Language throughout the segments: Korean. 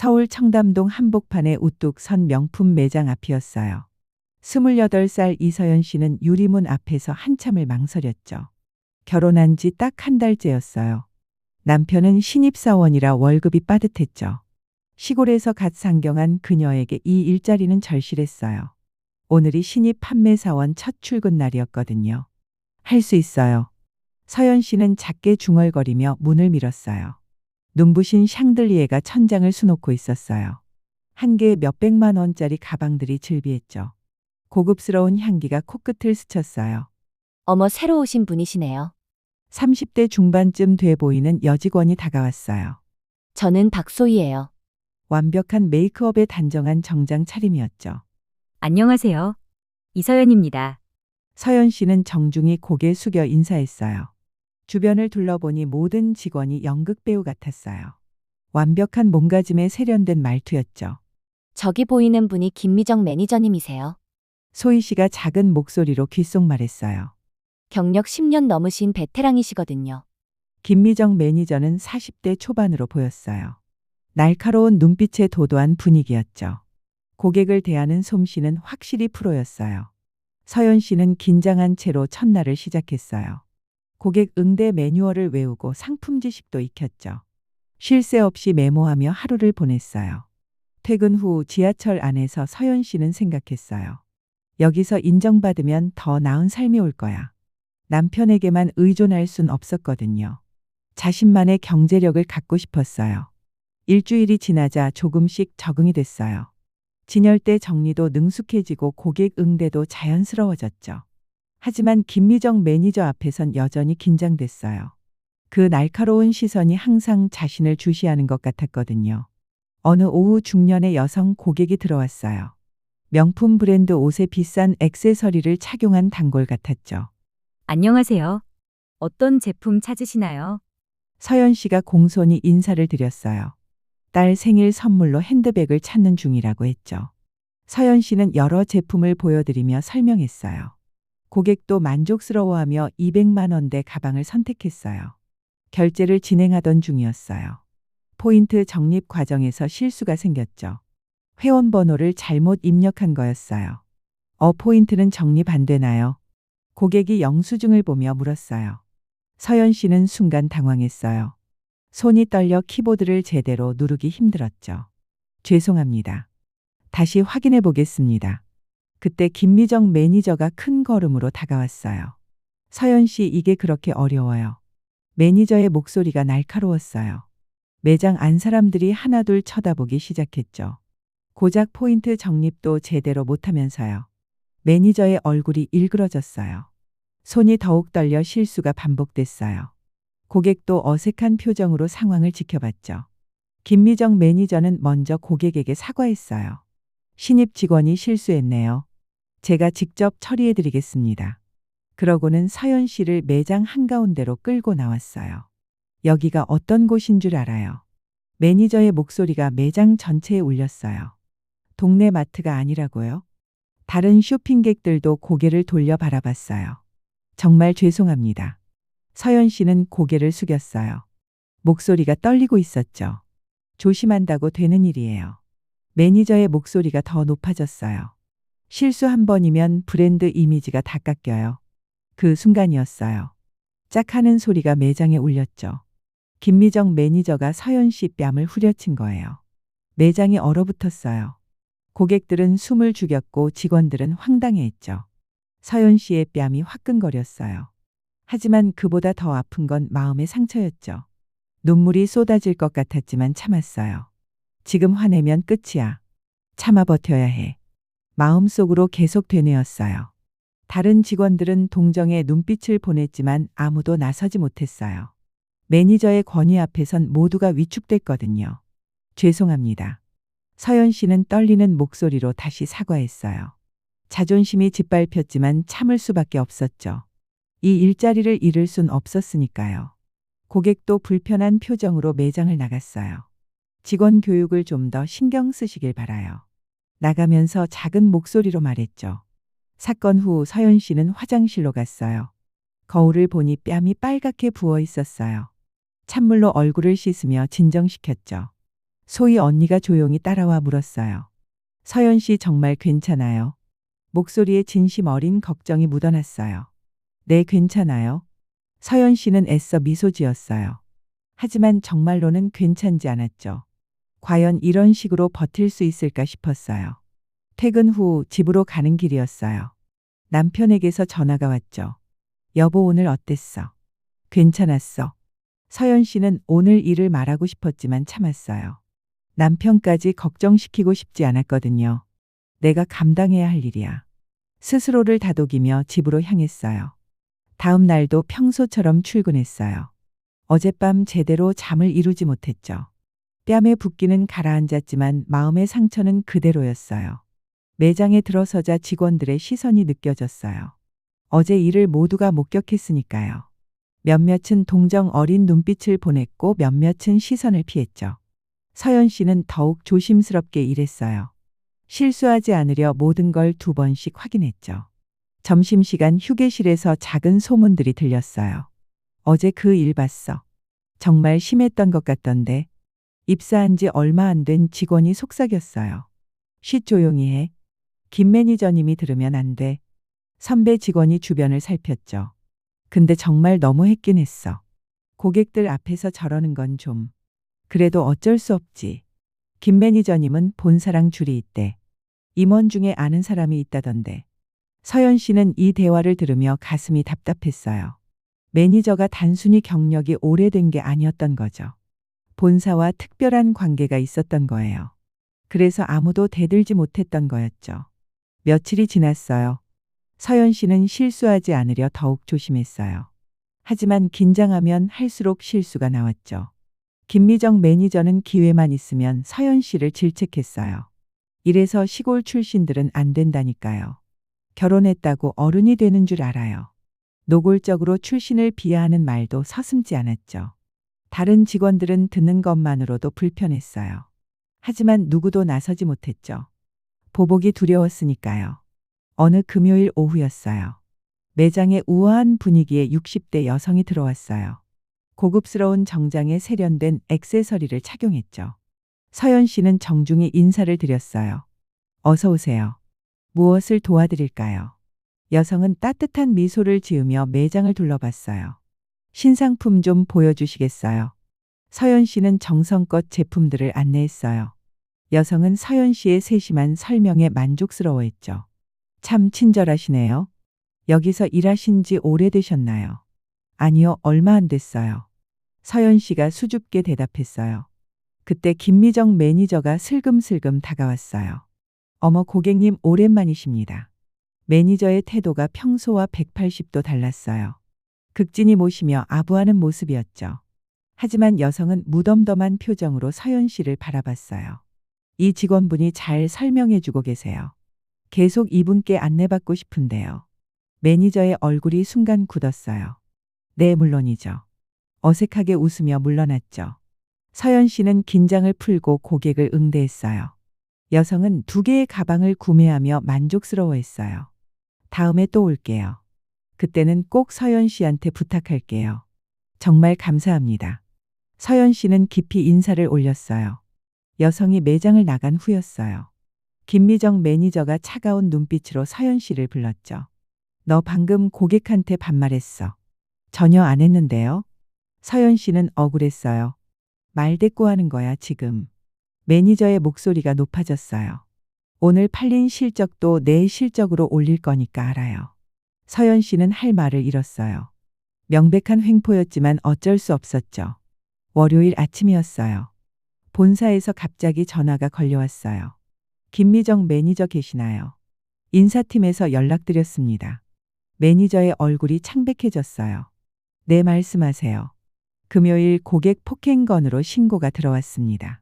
서울 청담동 한복판에 우뚝 선 명품 매장 앞이었어요. 28살 이서연 씨는 유리문 앞에서 한참을 망설였죠. 결혼한 지 딱 한 달째였어요. 남편은 신입사원이라 월급이 빠듯했죠. 시골에서 갓 상경한 그녀에게 이 일자리는 절실했어요. 오늘이 신입 판매사원 첫 출근 날이었거든요. 할 수 있어요. 서연 씨는 작게 중얼거리며 문을 밀었어요. 눈부신 샹들리에가 천장을 수놓고 있었어요. 한 개에 몇백만 원짜리 가방들이 즐비했죠. 고급스러운 향기가 코끝을 스쳤어요. 어머, 새로 오신 분이시네요. 30대 중반쯤 돼 보이는 여직원이 다가왔어요. 저는 박소희예요. 완벽한 메이크업에 단정한 정장 차림이었죠. 안녕하세요. 이서연입니다. 서연 씨는 정중히 고개 숙여 인사했어요. 주변을 둘러보니 모든 직원이 연극배우 같았어요. 완벽한 몸가짐에 세련된 말투였죠. 저기 보이는 분이 김미정 매니저님이세요. 소희 씨가 작은 목소리로 귓속말했어요. 경력 10년 넘으신 베테랑이시거든요. 김미정 매니저는 40대 초반으로 보였어요. 날카로운 눈빛에 도도한 분위기였죠. 고객을 대하는 솜씨는 확실히 프로였어요. 서연 씨는 긴장한 채로 첫날을 시작했어요. 고객 응대 매뉴얼을 외우고 상품 지식도 익혔죠. 쉴 새 없이 메모하며 하루를 보냈어요. 퇴근 후 지하철 안에서 서연 씨는 생각했어요. 여기서 인정받으면 더 나은 삶이 올 거야. 남편에게만 의존할 순 없었거든요. 자신만의 경제력을 갖고 싶었어요. 일주일이 지나자 조금씩 적응이 됐어요. 진열대 정리도 능숙해지고 고객 응대도 자연스러워졌죠. 하지만 김미정 매니저 앞에선 여전히 긴장됐어요. 그 날카로운 시선이 항상 자신을 주시하는 것 같았거든요. 어느 오후 중년의 여성 고객이 들어왔어요. 명품 브랜드 옷에 비싼 액세서리를 착용한 단골 같았죠. 안녕하세요. 어떤 제품 찾으시나요? 서연 씨가 공손히 인사를 드렸어요. 딸 생일 선물로 핸드백을 찾는 중이라고 했죠. 서연 씨는 여러 제품을 보여드리며 설명했어요. 고객도 만족스러워하며 200만 원대 가방을 선택했어요. 결제를 진행하던 중이었어요. 포인트 적립 과정에서 실수가 생겼죠. 회원 번호를 잘못 입력한 거였어요. 포인트는 적립 안 되나요? 고객이 영수증을 보며 물었어요. 서연 씨는 순간 당황했어요. 손이 떨려 키보드를 제대로 누르기 힘들었죠. 죄송합니다. 다시 확인해 보겠습니다. 그때 김미정 매니저가 큰 걸음으로 다가왔어요. 서연 씨, 이게 그렇게 어려워요. 매니저의 목소리가 날카로웠어요. 매장 안 사람들이 하나둘 쳐다보기 시작했죠. 고작 포인트 적립도 제대로 못하면서요. 매니저의 얼굴이 일그러졌어요. 손이 더욱 떨려 실수가 반복됐어요. 고객도 어색한 표정으로 상황을 지켜봤죠. 김미정 매니저는 먼저 고객에게 사과했어요. 신입 직원이 실수했네요. 제가 직접 처리해드리겠습니다. 그러고는 서연 씨를 매장 한가운데로 끌고 나왔어요. 여기가 어떤 곳인 줄 알아요? 매니저의 목소리가 매장 전체에 울렸어요. 동네 마트가 아니라고요? 다른 쇼핑객들도 고개를 돌려 바라봤어요. 정말 죄송합니다. 서연 씨는 고개를 숙였어요. 목소리가 떨리고 있었죠. 조심한다고 되는 일이에요. 매니저의 목소리가 더 높아졌어요. 실수 한 번이면 브랜드 이미지가 다 깎여요. 그 순간이었어요. 짝 하는 소리가 매장에 울렸죠. 김미정 매니저가 서연 씨 뺨을 후려친 거예요. 매장이 얼어붙었어요. 고객들은 숨을 죽였고 직원들은 황당해했죠. 서연 씨의 뺨이 화끈거렸어요. 하지만 그보다 더 아픈 건 마음의 상처였죠. 눈물이 쏟아질 것 같았지만 참았어요. 지금 화내면 끝이야. 참아 버텨야 해. 마음속으로 계속 되뇌었어요. 다른 직원들은 동정의 눈빛을 보냈지만 아무도 나서지 못했어요. 매니저의 권위 앞에선 모두가 위축됐거든요. 죄송합니다. 서연 씨는 떨리는 목소리로 다시 사과했어요. 자존심이 짓밟혔지만 참을 수밖에 없었죠. 이 일자리를 잃을 순 없었으니까요. 고객도 불편한 표정으로 매장을 나갔어요. 직원 교육을 좀 더 신경 쓰시길 바라요. 나가면서 작은 목소리로 말했죠. 사건 후 서연 씨는 화장실로 갔어요. 거울을 보니 뺨이 빨갛게 부어 있었어요. 찬물로 얼굴을 씻으며 진정시켰죠. 소희 언니가 조용히 따라와 물었어요. 서연 씨 정말 괜찮아요? 목소리에 진심 어린 걱정이 묻어났어요. 네, 괜찮아요. 서연 씨는 애써 미소 지었어요. 하지만 정말로는 괜찮지 않았죠. 과연 이런 식으로 버틸 수 있을까 싶었어요. 퇴근 후 집으로 가는 길이었어요. 남편에게서 전화가 왔죠. 여보, 오늘 어땠어? 괜찮았어. 서연 씨는 오늘 일을 말하고 싶었지만 참았어요. 남편까지 걱정시키고 싶지 않았거든요. 내가 감당해야 할 일이야. 스스로를 다독이며 집으로 향했어요. 다음 날도 평소처럼 출근했어요. 어젯밤 제대로 잠을 이루지 못했죠. 뺨에 붓기는 가라앉았지만 마음의 상처는 그대로였어요. 매장에 들어서자 직원들의 시선이 느껴졌어요. 어제 일을 모두가 목격했으니까요. 몇몇은 동정 어린 눈빛을 보냈고 몇몇은 시선을 피했죠. 서연 씨는 더욱 조심스럽게 일했어요. 실수하지 않으려 모든 걸 2번씩 확인했죠. 점심시간 휴게실에서 작은 소문들이 들렸어요. 어제 그 일 봤어. 정말 심했던 것 같던데. 입사한 지 얼마 안 된 직원이 속삭였어요. 쉿, 조용히 해. 김 매니저님이 들으면 안 돼. 선배 직원이 주변을 살폈죠. 근데 정말 너무 했긴 했어. 고객들 앞에서 저러는 건 좀. 그래도 어쩔 수 없지. 김 매니저님은 본사랑 줄이 있대. 임원 중에 아는 사람이 있다던데. 서연 씨는 이 대화를 들으며 가슴이 답답했어요. 매니저가 단순히 경력이 오래된 게 아니었던 거죠. 본사와 특별한 관계가 있었던 거예요. 그래서 아무도 대들지 못했던 거였죠. 며칠이 지났어요. 서연 씨는 실수하지 않으려 더욱 조심했어요. 하지만 긴장하면 할수록 실수가 나왔죠. 김미정 매니저는 기회만 있으면 서연 씨를 질책했어요. 이래서 시골 출신들은 안 된다니까요. 결혼했다고 어른이 되는 줄 알아요. 노골적으로 출신을 비하하는 말도 서슴지 않았죠. 다른 직원들은 듣는 것만으로도 불편했어요. 하지만 누구도 나서지 못했죠. 보복이 두려웠으니까요. 어느 금요일 오후였어요. 매장에 우아한 분위기에 60대 여성이 들어왔어요. 고급스러운 정장에 세련된 액세서리를 착용했죠. 서연 씨는 정중히 인사를 드렸어요. 어서 오세요. 무엇을 도와드릴까요? 여성은 따뜻한 미소를 지으며 매장을 둘러봤어요. 신상품 좀 보여주시겠어요? 서연 씨는 정성껏 제품들을 안내했어요. 여성은 서연 씨의 세심한 설명에 만족스러워했죠. 참 친절하시네요. 여기서 일하신 지 오래되셨나요? 아니요, 얼마 안 됐어요. 서연 씨가 수줍게 대답했어요. 그때 김미정 매니저가 슬금슬금 다가왔어요. 어머, 고객님 오랜만이십니다. 매니저의 태도가 평소와 180도 달랐어요. 극진히 모시며 아부하는 모습이었죠. 하지만 여성은 무덤덤한 표정으로 서연 씨를 바라봤어요. 이 직원분이 잘 설명해주고 계세요. 계속 이분께 안내받고 싶은데요. 매니저의 얼굴이 순간 굳었어요. 네, 물론이죠. 어색하게 웃으며 물러났죠. 서연 씨는 긴장을 풀고 고객을 응대했어요. 여성은 2개의 가방을 구매하며 만족스러워했어요. 다음에 또 올게요. 그때는 꼭 서연 씨한테 부탁할게요. 정말 감사합니다. 서연 씨는 깊이 인사를 올렸어요. 여성이 매장을 나간 후였어요. 김미정 매니저가 차가운 눈빛으로 서연 씨를 불렀죠. 너 방금 고객한테 반말했어. 전혀 안 했는데요. 서연 씨는 억울했어요. 말대꾸하는 거야 지금. 매니저의 목소리가 높아졌어요. 오늘 팔린 실적도 내 실적으로 올릴 거니까 알아요. 서연 씨는 할 말을 잃었어요. 명백한 횡포였지만 어쩔 수 없었죠. 월요일 아침이었어요. 본사에서 갑자기 전화가 걸려왔어요. 김미정 매니저 계시나요? 인사팀에서 연락드렸습니다. 매니저의 얼굴이 창백해졌어요. 네, 말씀하세요. 금요일 고객 폭행 건으로 신고가 들어왔습니다.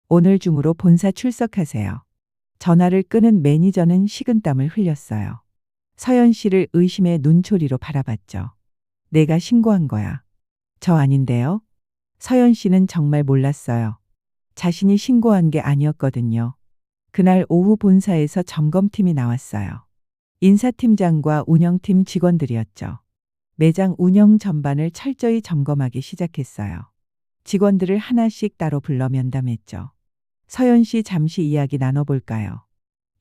오늘 중으로 본사 출석하세요. 전화를 끊은 매니저는 식은땀을 흘렸어요. 서연 씨를 의심의 눈초리로 바라봤죠. 내가 신고한 거야. 저 아닌데요? 서연 씨는 정말 몰랐어요. 자신이 신고한 게 아니었거든요. 그날 오후 본사에서 점검팀이 나왔어요. 인사팀장과 운영팀 직원들이었죠. 매장 운영 전반을 철저히 점검하기 시작했어요. 직원들을 하나씩 따로 불러 면담했죠. 서연 씨 잠시 이야기 나눠볼까요?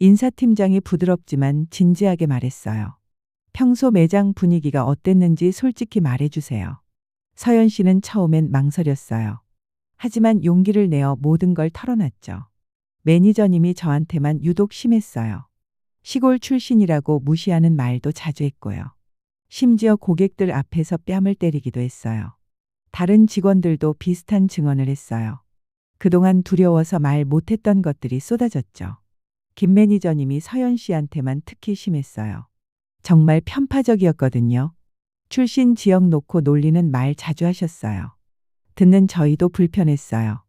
인사팀장이 부드럽지만 진지하게 말했어요. 평소 매장 분위기가 어땠는지 솔직히 말해주세요. 서연 씨는 처음엔 망설였어요. 하지만 용기를 내어 모든 걸 털어놨죠. 매니저님이 저한테만 유독 심했어요. 시골 출신이라고 무시하는 말도 자주 했고요. 심지어 고객들 앞에서 뺨을 때리기도 했어요. 다른 직원들도 비슷한 증언을 했어요. 그동안 두려워서 말 못했던 것들이 쏟아졌죠. 김 매니저님이 서연 씨한테만 특히 심했어요. 정말 편파적이었거든요. 출신 지역 놓고 놀리는 말 자주 하셨어요. 듣는 저희도 불편했어요.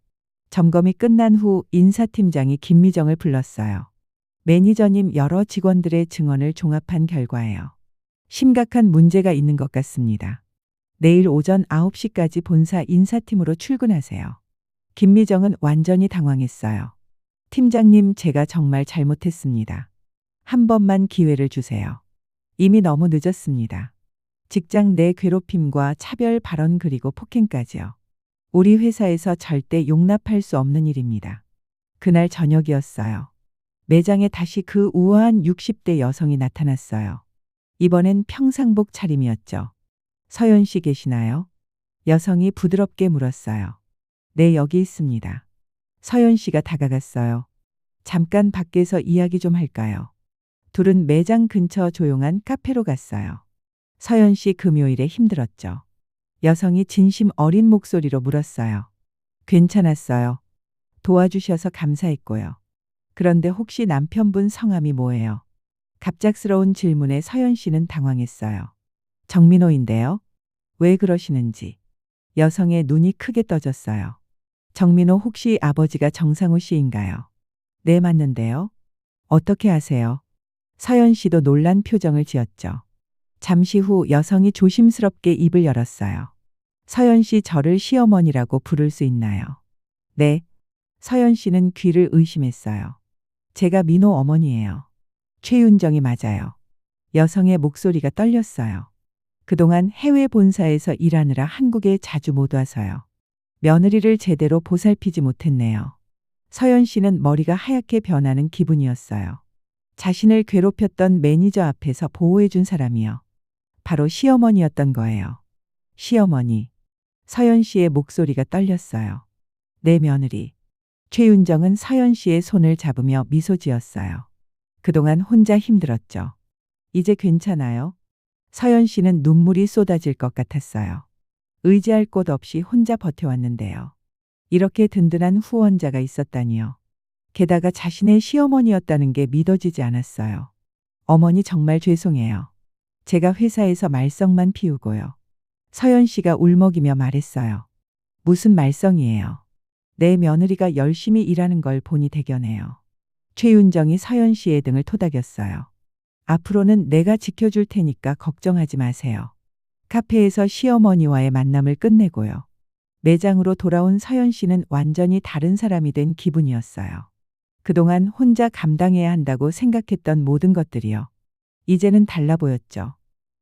점검이 끝난 후 인사팀장이 김미정을 불렀어요. 매니저님 여러 직원들의 증언을 종합한 결과예요. 심각한 문제가 있는 것 같습니다. 내일 오전 9시까지 본사 인사팀으로 출근하세요. 김미정은 완전히 당황했어요. 팀장님, 제가 정말 잘못했습니다. 한 번만 기회를 주세요. 이미 너무 늦었습니다. 직장 내 괴롭힘과 차별 발언 그리고 폭행까지요. 우리 회사에서 절대 용납할 수 없는 일입니다. 그날 저녁이었어요. 매장에 다시 그 우아한 60대 여성이 나타났어요. 이번엔 평상복 차림이었죠. 서연 씨 계시나요? 여성이 부드럽게 물었어요. 네, 여기 있습니다. 서연 씨가 다가갔어요. 잠깐 밖에서 이야기 좀 할까요? 둘은 매장 근처 조용한 카페로 갔어요. 서연 씨 금요일에 힘들었죠. 여성이 진심 어린 목소리로 물었어요. 괜찮았어요. 도와주셔서 감사했고요. 그런데 혹시 남편분 성함이 뭐예요? 갑작스러운 질문에 서연 씨는 당황했어요. 정민호인데요. 왜 그러시는지. 여성의 눈이 크게 떠졌어요. 정민호 혹시 아버지가 정상우 씨인가요? 네, 맞는데요. 어떻게 아세요? 서연 씨도 놀란 표정을 지었죠. 잠시 후 여성이 조심스럽게 입을 열었어요. 서연 씨, 저를 시어머니라고 부를 수 있나요? 네. 서연 씨는 귀를 의심했어요. 제가 민호 어머니예요. 최윤정이 맞아요. 여성의 목소리가 떨렸어요. 그동안 해외 본사에서 일하느라 한국에 자주 못 와서요. 며느리를 제대로 보살피지 못했네요. 서연 씨는 머리가 하얗게 변하는 기분이었어요. 자신을 괴롭혔던 매니저 앞에서 보호해준 사람이요. 바로 시어머니였던 거예요. 시어머니. 서연 씨의 목소리가 떨렸어요. 내 며느리. 최윤정은 서연 씨의 손을 잡으며 미소 지었어요. 그동안 혼자 힘들었죠. 이제 괜찮아요? 서연 씨는 눈물이 쏟아질 것 같았어요. 의지할 곳 없이 혼자 버텨왔는데요. 이렇게 든든한 후원자가 있었다니요. 게다가 자신의 시어머니였다는 게 믿어지지 않았어요. 어머니, 정말 죄송해요. 제가 회사에서 말썽만 피우고요. 서연 씨가 울먹이며 말했어요. 무슨 말썽이에요? 내 며느리가 열심히 일하는 걸 보니 대견해요. 최윤정이 서연 씨의 등을 토닥였어요. 앞으로는 내가 지켜줄 테니까 걱정하지 마세요. 카페에서 시어머니와의 만남을 끝내고요. 매장으로 돌아온 서연 씨는 완전히 다른 사람이 된 기분이었어요. 그동안 혼자 감당해야 한다고 생각했던 모든 것들이요. 이제는 달라 보였죠.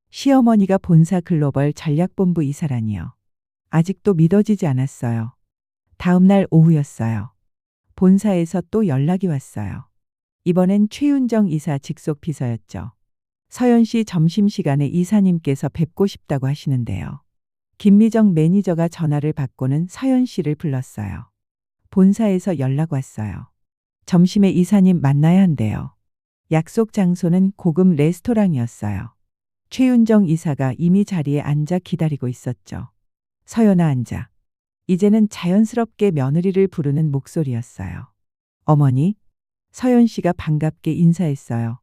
시어머니가 본사 글로벌 전략본부 이사라니요. 아직도 믿어지지 않았어요. 다음 날 오후였어요. 본사에서 또 연락이 왔어요. 이번엔 최윤정 이사 직속 비서였죠. 서연 씨, 점심시간에 이사님께서 뵙고 싶다고 하시는데요. 김미정 매니저가 전화를 받고는 서연 씨를 불렀어요. 본사에서 연락 왔어요. 점심에 이사님 만나야 한대요. 약속 장소는 고급 레스토랑이었어요. 최윤정 이사가 이미 자리에 앉아 기다리고 있었죠. 서연아, 앉아. 이제는 자연스럽게 며느리를 부르는 목소리였어요. 어머니. 서연 씨가 반갑게 인사했어요.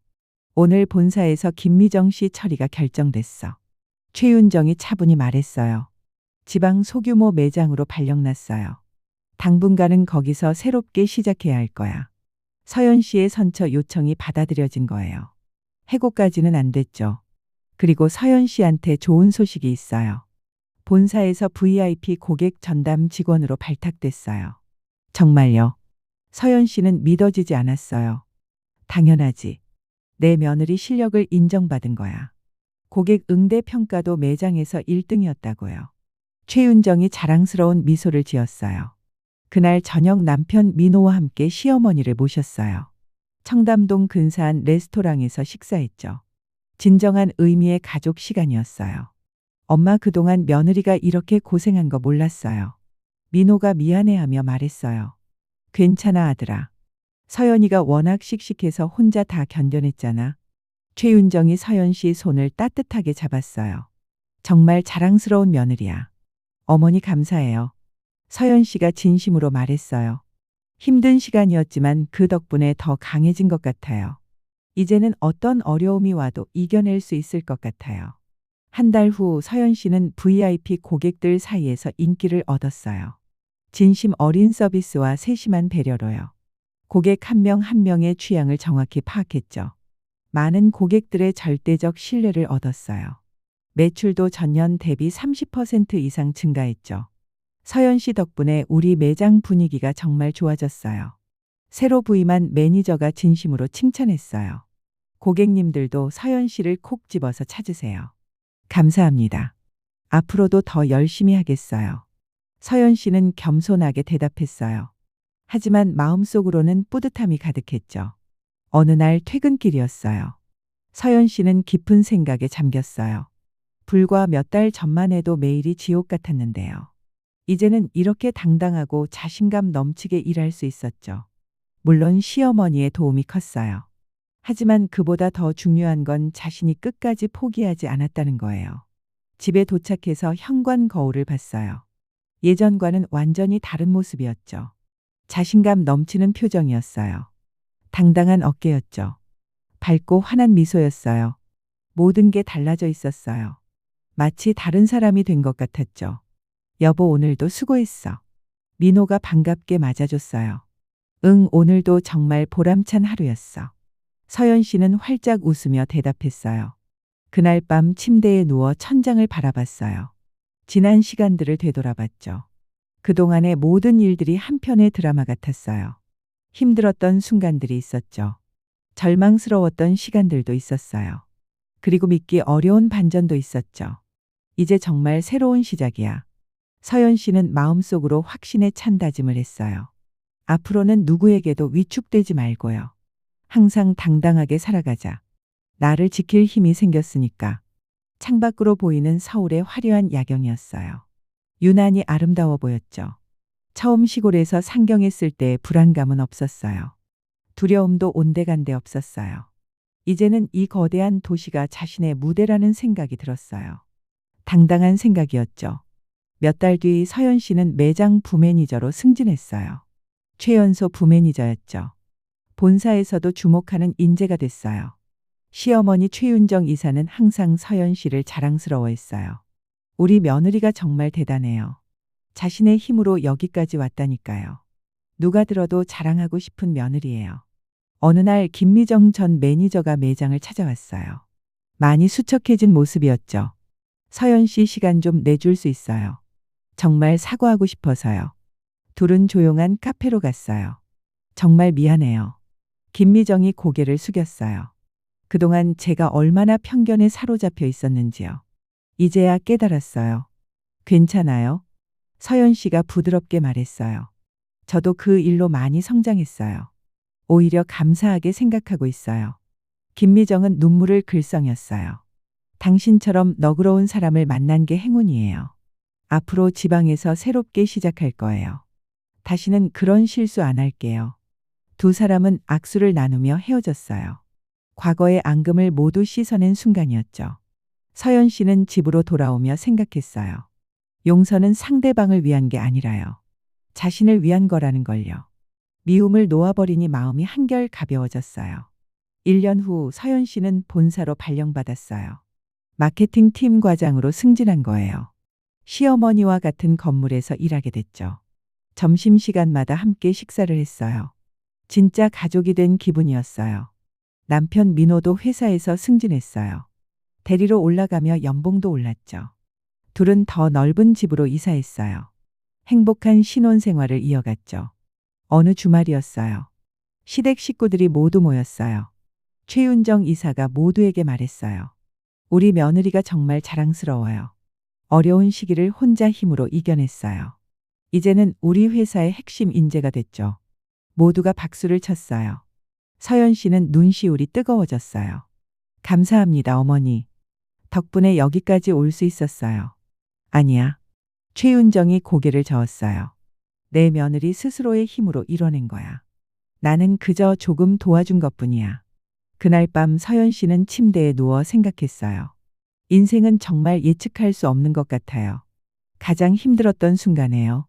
오늘 본사에서 김미정 씨 처리가 결정됐어. 최윤정이 차분히 말했어요. 지방 소규모 매장으로 발령났어요. 당분간은 거기서 새롭게 시작해야 할 거야. 서연 씨의 선처 요청이 받아들여진 거예요. 해고까지는 안 됐죠. 그리고 서연 씨한테 좋은 소식이 있어요. 본사에서 VIP 고객 전담 직원으로 발탁됐어요. 정말요? 서연 씨는 믿어지지 않았어요. 당연하지. 내 며느리 실력을 인정받은 거야. 고객 응대 평가도 매장에서 1등이었다고요. 최윤정이 자랑스러운 미소를 지었어요. 그날 저녁 남편 민호와 함께 시어머니를 모셨어요. 청담동 근사한 레스토랑에서 식사했죠. 진정한 의미의 가족 시간이었어요. 엄마 그동안 며느리가 이렇게 고생한 거 몰랐어요. 민호가 미안해하며 말했어요. 괜찮아 아들아. 서연이가 워낙 씩씩해서 혼자 다 견뎌냈잖아. 최윤정이 서연 씨 손을 따뜻하게 잡았어요. 정말 자랑스러운 며느리야. 어머니 감사해요. 서연 씨가 진심으로 말했어요. 힘든 시간이었지만 그 덕분에 더 강해진 것 같아요. 이제는 어떤 어려움이 와도 이겨낼 수 있을 것 같아요. 한 달 후 서연 씨는 VIP 고객들 사이에서 인기를 얻었어요. 진심 어린 서비스와 세심한 배려로요. 고객 한 명 한 명의 취향을 정확히 파악했죠. 많은 고객들의 절대적 신뢰를 얻었어요. 매출도 전년 대비 30% 이상 증가했죠. 서연 씨 덕분에 우리 매장 분위기가 정말 좋아졌어요. 새로 부임한 매니저가 진심으로 칭찬했어요. 고객님들도 서연 씨를 콕 집어서 찾으세요. 감사합니다. 앞으로도 더 열심히 하겠어요. 서연 씨는 겸손하게 대답했어요. 하지만 마음속으로는 뿌듯함이 가득했죠. 어느 날 퇴근길이었어요. 서연 씨는 깊은 생각에 잠겼어요. 불과 몇 달 전만 해도 매일이 지옥 같았는데요. 이제는 이렇게 당당하고 자신감 넘치게 일할 수 있었죠. 물론 시어머니의 도움이 컸어요. 하지만 그보다 더 중요한 건 자신이 끝까지 포기하지 않았다는 거예요. 집에 도착해서 현관 거울을 봤어요. 예전과는 완전히 다른 모습이었죠. 자신감 넘치는 표정이었어요. 당당한 어깨였죠. 밝고 환한 미소였어요. 모든 게 달라져 있었어요. 마치 다른 사람이 된 것 같았죠. 여보 오늘도 수고했어. 민호가 반갑게 맞아줬어요. 응 오늘도 정말 보람찬 하루였어. 서연 씨는 활짝 웃으며 대답했어요. 그날 밤 침대에 누워 천장을 바라봤어요. 지난 시간들을 되돌아봤죠. 그동안의 모든 일들이 한편의 드라마 같았어요. 힘들었던 순간들이 있었죠. 절망스러웠던 시간들도 있었어요. 그리고 믿기 어려운 반전도 있었죠. 이제 정말 새로운 시작이야. 서연 씨는 마음속으로 확신에 찬 다짐을 했어요. 앞으로는 누구에게도 위축되지 말고요. 항상 당당하게 살아가자. 나를 지킬 힘이 생겼으니까. 창밖으로 보이는 서울의 화려한 야경이었어요. 유난히 아름다워 보였죠. 처음 시골에서 상경했을 때의 불안감은 없었어요. 두려움도 온데간데 없었어요. 이제는 이 거대한 도시가 자신의 무대라는 생각이 들었어요. 당당한 생각이었죠. 몇 달 뒤 서연 씨는 매장 부매니저로 승진했어요. 최연소 부매니저였죠. 본사에서도 주목하는 인재가 됐어요. 시어머니 최윤정 이사는 항상 서연 씨를 자랑스러워했어요. 우리 며느리가 정말 대단해요. 자신의 힘으로 여기까지 왔다니까요. 누가 들어도 자랑하고 싶은 며느리예요. 어느 날 김미정 전 매니저가 매장을 찾아왔어요. 많이 수척해진 모습이었죠. 서연 씨 시간 좀 내줄 수 있어요. 정말 사과하고 싶어서요. 둘은 조용한 카페로 갔어요. 정말 미안해요. 김미정이 고개를 숙였어요. 그동안 제가 얼마나 편견에 사로잡혀 있었는지요. 이제야 깨달았어요. 괜찮아요? 서연 씨가 부드럽게 말했어요. 저도 그 일로 많이 성장했어요. 오히려 감사하게 생각하고 있어요. 김미정은 눈물을 글썽였어요. 당신처럼 너그러운 사람을 만난 게 행운이에요. 앞으로 지방에서 새롭게 시작할 거예요. 다시는 그런 실수 안 할게요. 두 사람은 악수를 나누며 헤어졌어요. 과거의 앙금을 모두 씻어낸 순간이었죠. 서연 씨는 집으로 돌아오며 생각했어요. 용서는 상대방을 위한 게 아니라요. 자신을 위한 거라는 걸요. 미움을 놓아버리니 마음이 한결 가벼워졌어요. 1년 후 서연 씨는 본사로 발령받았어요. 마케팅 팀 과장으로 승진한 거예요. 시어머니와 같은 건물에서 일하게 됐죠. 점심시간마다 함께 식사를 했어요. 진짜 가족이 된 기분이었어요. 남편 민호도 회사에서 승진했어요. 대리로 올라가며 연봉도 올랐죠. 둘은 더 넓은 집으로 이사했어요. 행복한 신혼생활을 이어갔죠. 어느 주말이었어요. 시댁 식구들이 모두 모였어요. 최윤정 이사가 모두에게 말했어요. 우리 며느리가 정말 자랑스러워요. 어려운 시기를 혼자 힘으로 이겨냈어요. 이제는 우리 회사의 핵심 인재가 됐죠. 모두가 박수를 쳤어요. 서연 씨는 눈시울이 뜨거워졌어요. 감사합니다, 어머니. 덕분에 여기까지 올 수 있었어요. 아니야. 최윤정이 고개를 저었어요. 내 며느리 스스로의 힘으로 이뤄낸 거야. 나는 그저 조금 도와준 것뿐이야. 그날 밤 서연 씨는 침대에 누워 생각했어요. 인생은 정말 예측할 수 없는 것 같아요. 가장 힘들었던 순간에요.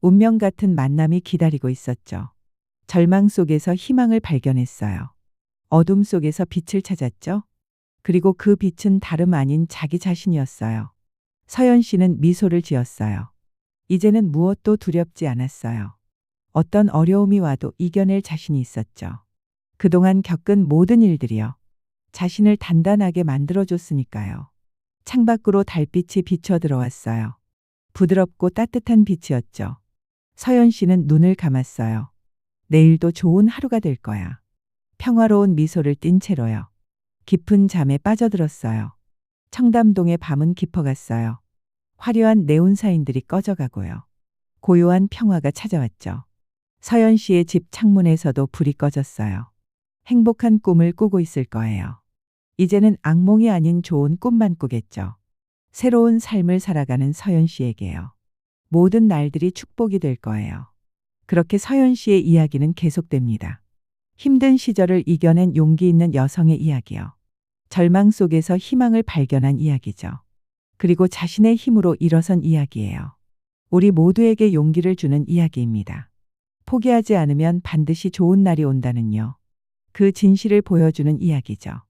운명 같은 만남이 기다리고 있었죠. 절망 속에서 희망을 발견했어요. 어둠 속에서 빛을 찾았죠. 그리고 그 빛은 다름 아닌 자기 자신이었어요. 서연 씨는 미소를 지었어요. 이제는 무엇도 두렵지 않았어요. 어떤 어려움이 와도 이겨낼 자신이 있었죠. 그동안 겪은 모든 일들이요. 자신을 단단하게 만들어줬으니까요. 창밖으로 달빛이 비쳐 들어왔어요. 부드럽고 따뜻한 빛이었죠. 서연 씨는 눈을 감았어요. 내일도 좋은 하루가 될 거야. 평화로운 미소를 띤 채로요. 깊은 잠에 빠져들었어요. 청담동의 밤은 깊어갔어요. 화려한 네온사인들이 꺼져가고요. 고요한 평화가 찾아왔죠. 서연 씨의 집 창문에서도 불이 꺼졌어요. 행복한 꿈을 꾸고 있을 거예요. 이제는 악몽이 아닌 좋은 꿈만 꾸겠죠. 새로운 삶을 살아가는 서연 씨에게요. 모든 날들이 축복이 될 거예요. 그렇게 서연 씨의 이야기는 계속됩니다. 힘든 시절을 이겨낸 용기 있는 여성의 이야기요. 절망 속에서 희망을 발견한 이야기죠. 그리고 자신의 힘으로 일어선 이야기예요. 우리 모두에게 용기를 주는 이야기입니다. 포기하지 않으면 반드시 좋은 날이 온다는요. 그 진실을 보여주는 이야기죠.